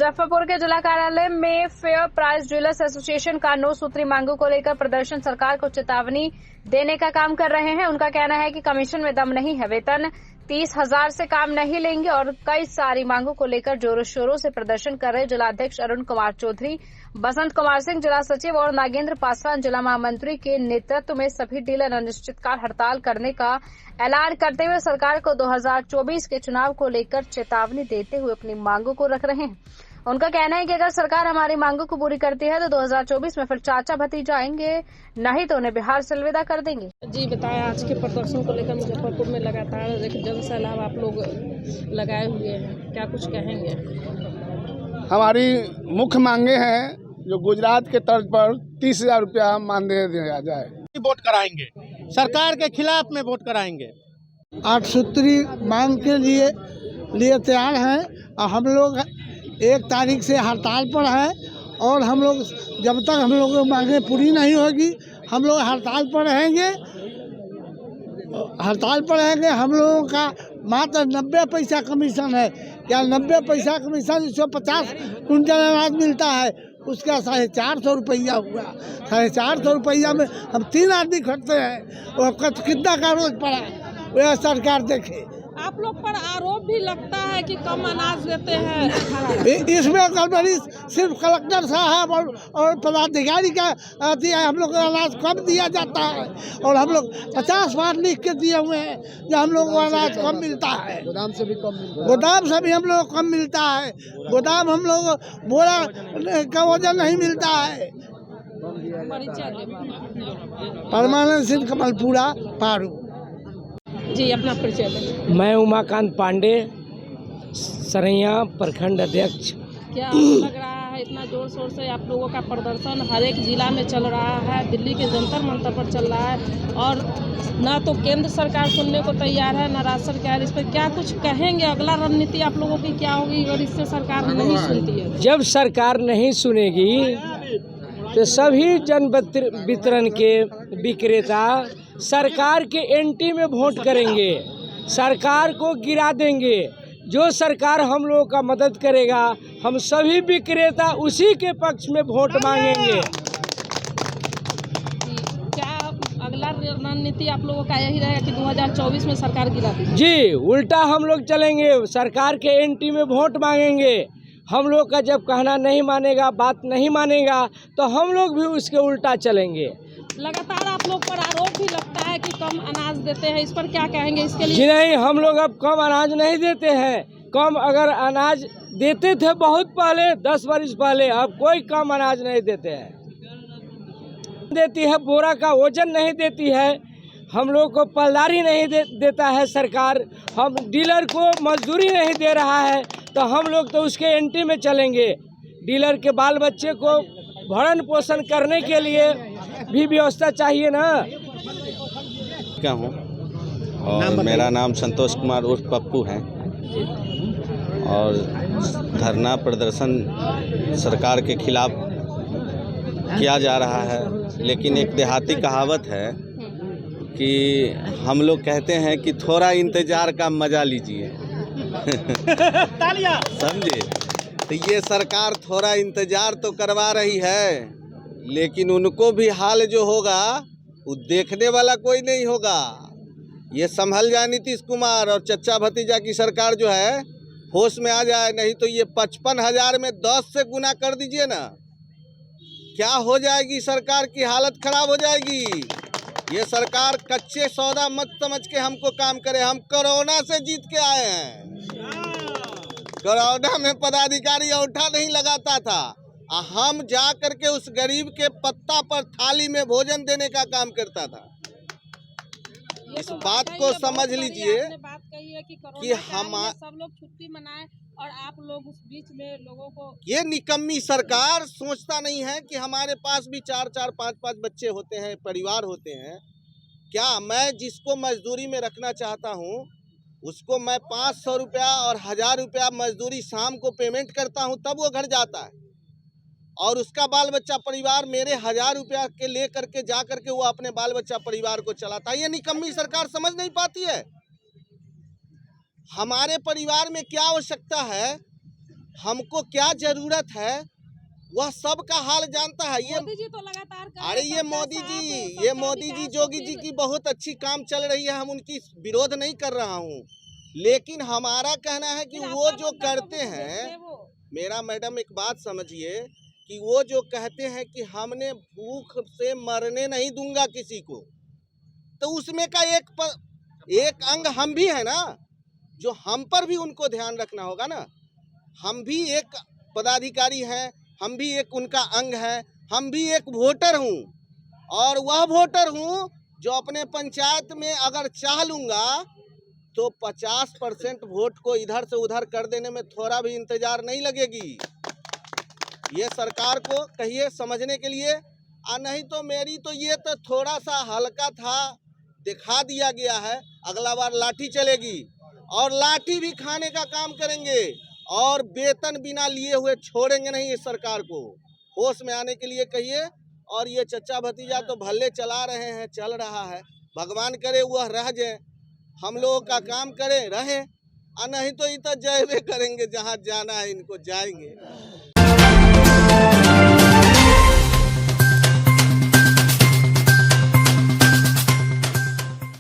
मुजफ्फरपुर के जिला कार्यालय में फेयर प्राइस ज्वेलर्स एसोसिएशन का 9 सूत्री मांगों को लेकर प्रदर्शन सरकार को चेतावनी देने का काम कर रहे हैं। उनका कहना है कि कमीशन में दम नहीं है, वेतन 30,000 से काम नहीं लेंगे और कई सारी मांगों को लेकर जोरों शोरों से प्रदर्शन कर रहे जिलाध्यक्ष अरुण कुमार चौधरी, बसंत कुमार सिंह जिला सचिव और नागेंद्र पासवान जिला महामंत्री के नेतृत्व में सभी डीलर अनिश्चितकाल हड़ताल करने का ऐलान करते हुए सरकार को 2024 के चुनाव को लेकर चेतावनी देते हुए अपनी मांगों को रख रहे हैं। उनका कहना है कि अगर सरकार हमारी मांगों को पूरी करती है तो 2024 में फिर चाचा भतीजा आएंगे, नहीं तो उन्हें बिहार से अलविदा कर देंगे। जी बताएं, आज के प्रदर्शन को लेकर मुजफ्फरपुर में लगातार जन सैलाब आप लोग लगाए हुए हैं, क्या कुछ कहेंगे? हमारी मुख्य मांगे हैं जो गुजरात के तर्ज पर 30,000 रुपया मानदेय दिया जाए। वोट कराएंगे, सरकार के खिलाफ में वोट कराएंगे। 8 सूत्री मांग के लिए तैयार हैं और हम लोग 1 तारीख से हड़ताल पर हैं और हम लोग जब तक हम लोग की मांगें पूरी नहीं होगी हम लोग हड़ताल पर रहेंगे। हम लोगों का मात्र 90 पैसा कमीशन है। क्या 90 पैसा कमीशन 150 कुंटल अनाज मिलता है, उसका 450 रुपया हुआ। 450 रुपया में हम 3 आदमी खटते हैं, वो कितना का रोज पड़ा वह सरकार देखे। आप लोग पर आरोप भी लगता है कि कम अनाज देते हैं। इसमें गड़बड़ी सिर्फ कलेक्टर साहब और पदाधिकारी का आती है। हम लोग को अनाज कम दिया जाता है और हम लोग 50 बार लिख के दिए हुए हैं कि हम लोग को अनाज कम मिलता है। गोदाम से भी हम लोग को कम मिलता है। गोदाम हम लोग बोरा का वजन नहीं मिलता है। परमानंद सिंह कमलपुरा पारू। जी अपना परिचय दें। मैं उमाकांत पांडे, सरैया प्रखंड अध्यक्ष। क्या लग रहा है इतना जोर शोर से आप लोगों का प्रदर्शन हर एक जिला में चल रहा है, दिल्ली के जंतर मंतर पर चल रहा है और ना तो केंद्र सरकार सुनने को तैयार है ना राज्य सरकार। इस पर क्या कुछ कहेंगे? अगला रणनीति आप लोगों की क्या होगी अगर इससे सरकार नहीं सुनती है? जब सरकार नहीं सुनेगी तो सभी जन वितरण के विक्रेता सरकार के एंटी में वोट करेंगे, सरकार को गिरा देंगे। जो सरकार हम लोगों का मदद करेगा हम सभी विक्रेता उसी के पक्ष में वोट मांगेंगे। क्या अगला रणनीति आप लोगों का यही रहेगा कि 2024 में सरकार गिरा देगी? जी उल्टा हम लोग चलेंगे, सरकार के एंटी में वोट मांगेंगे। हम लोग का जब कहना नहीं मानेगा, बात नहीं मानेगा तो हम लोग भी उसके उल्टा चलेंगे। लगातार आप लोग पर आरोप भी लगता है कि कम अनाज देते हैं, इस पर क्या कहेंगे? इसके लिए जी नहीं, हम लोग अब कम अनाज नहीं देते हैं। कम अगर अनाज देते थे बहुत पहले, 10 वर्ष पहले, अब कोई कम अनाज नहीं देते हैं। देती है बोरा का वजन नहीं देती है, हम लोग को पलदारी नहीं देता है सरकार, हम डीलर को मजदूरी नहीं दे रहा है तो हम लोग तो उसके एंटी में चलेंगे। डीलर के बाल बच्चे को भरण पोषण करने के लिए भी व्यवस्था चाहिए ना। क्या हूँ और मेरा नाम संतोष कुमार उर्फ पप्पू है और धरना प्रदर्शन सरकार के खिलाफ किया जा रहा है। लेकिन एक देहाती कहावत है कि हम लोग कहते हैं कि थोड़ा इंतजार का मजा लीजिए। समझे? तो ये सरकार थोड़ा इंतजार तो करवा रही है, लेकिन उनको भी हाल जो होगा वो देखने वाला कोई नहीं होगा। ये संभल जाए नीतीश कुमार और चच्चा भतीजा की सरकार जो है होश में आ जाए, नहीं तो ये 55,000 में 10 से गुना कर दीजिए ना, क्या हो जाएगी? सरकार की हालत खराब हो जाएगी। ये सरकार कच्चे सौदा मत समझ के हमको काम करे। हम कोरोना से जीत के आए हैं। कोरोना में पदाधिकारी अंगूठा नहीं लगाता था, हम जा करके उस गरीब के पत्ता पर थाली में भोजन देने का काम करता था। इस बात को समझ लीजिए कि हम सब लोग छुट्टी मनाएं और आप लोग उस बीच में लोगों को। ये निकम्मी सरकार सोचता नहीं है कि हमारे पास भी 4-4, 5-5 बच्चे होते हैं, परिवार होते हैं। क्या मैं जिसको मजदूरी में रखना चाहता हूँ उसको मैं 500 रुपया और 1000 रुपया मजदूरी शाम को पेमेंट करता हूँ, तब वो घर जाता है और उसका बाल बच्चा परिवार मेरे 1000 रुपया के ले करके जा करके वो अपने बाल बच्चा परिवार को चलाता है। ये निकम्मी सरकार समझ नहीं पाती है। हमारे परिवार में क्या आवश्यकता है हमको क्या जरूरत है वह सबका हाल जानता है। ये मोदी जी तो लगातार कर अरे रहे हैं, ये सबका मोदी साथ, जी, सबका ये मोदी जी, विकास, जोगी सबकी- जी की बहुत अच्छी काम चल रही है, हम उनकी विरोध नहीं कर रहा हूँ, लेकिन हमारा कहना है कि फिर वो आपदा जो मुद्दा को करते भी देखते हैं, वो। मेरा मैडम एक बात समझिए कि वो जो कहते हैं कि हमने भूख से मरने नहीं दूंगा किसी को, तो उसमें का एक अंग हम भी है ना, जो हम पर भी उनको ध्यान रखना होगा ना। हम भी एक पदाधिकारी हैं, हम भी एक उनका अंग है, हम भी एक वोटर हूँ, और वह वोटर हूँ जो अपने पंचायत में अगर चाह लूँगा तो 50% वोट को इधर से उधर कर देने में थोड़ा भी इंतजार नहीं लगेगी। ये सरकार को कहिए समझने के लिए, और नहीं तो मेरी तो ये तो थोड़ा सा हल्का था, दिखा दिया गया है, अगला बार लाठी चलेगी और लाठी भी खाने का काम करेंगे, और वेतन बिना लिए हुए छोड़ेंगे नहीं इस सरकार को। होश में आने के लिए कहिए, और ये चचा भतीजा तो भले चला रहे हैं, चल रहा है, भगवान करे वह रह जाए, हम लोगों का काम करें रहे, और नहीं तो ये तो जाए करेंगे, जहाँ जाना है इनको जाएंगे।